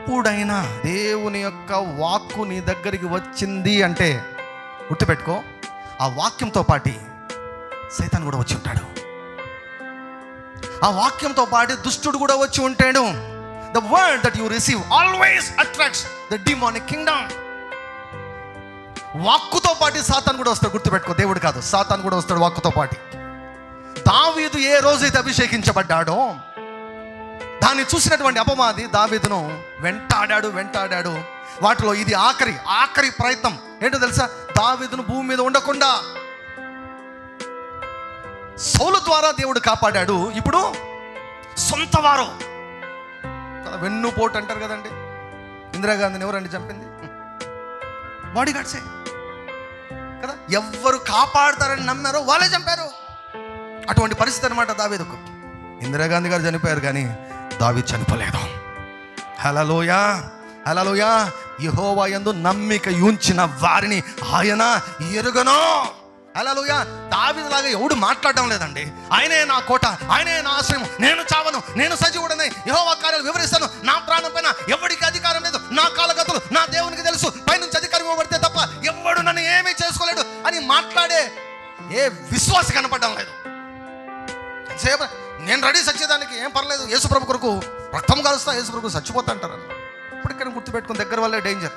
ఎప్పుడైనా దేవుని యొక్క వాక్కు నీ దగ్గరికి వచ్చింది అంటే గుర్తుపెట్టుకో, ఆ వాక్యంతో పాటు సైతాన్ కూడా వచ్చి ఉంటాడు. ఆ వాక్యంతో పాటు దుష్టుడు కూడా వచ్చి ఉంటాడు. The word that you receive always attracts the demonic kingdom. వాక్కుతో పాటు సాతాను కూడా వస్తాడు. గుర్తుపెట్టుకో, దేవుడు కాదు, సాతాను కూడా వస్తాడు వాక్కుతో పాటు. దావీదు ఏ రోజైతే అభిషేకించబడ్డాడో దాన్ని చూసినటువంటి అపవాది దావీదును వెంటాడాడు. వాటిలో ఇది ఆఖరి ప్రయత్నం ఏంటో తెలుసా? దావీదును భూమి మీద ఉండకుండా సౌలు ద్వారా దేవుడు కాపాడాడు. ఇప్పుడు సొంత వారు కదా, వెన్నుపోటు అంటారు కదండి. ఇందిరాగాంధీని ఎవరండి చంపింది? బాడీ గార్డ్సే కదా. ఎవ్వరు కాపాడతారని నమ్మారో వాళ్ళే చంపారు. అటువంటి పరిస్థితి అనమాట దావీదుకు. ఇందిరాగాంధీ గారు చనిపోయారు కానీ దావీదు చనిపోలేదు. హల్లెలూయా, హల్లెలూయా. యెహోవా యందు నమ్మిక ఉంచిన వారిని ఆయన ఎరుగను. హల్లెలూయా. దావీదులాగా ఎవడు మాట్లాడడం లేదండి. ఆయనే నా కోట, ఆయనే నా ఆశ్రయం, నేను చావను, నేను సజీవుడనే, యెహోవా కార్యాలు వివరిస్తాను, నా ప్రాణం పైన ఎవరికి అధికారం లేదు, నా కాలగతులు నా దేవునికి తెలుసు, పైనుంచి అధికారం ఇవ్వబడితే తప్ప ఎవడు నన్ను ఏమీ చేసుకోలేడు అని మాట్లాడే ఏ విశ్వాస కనపడడం లేదు. నేను రెడీ సచ్చేదానికి, ఏం పర్లేదు, యేసుప్రభు కొరకు రక్తం కలుస్తా, యేసుప్రభు చచ్చిపోతా అంటారు. ఇప్పటికైనా గుర్తుపెట్టుకుని దగ్గర వల్లే డేంజర్.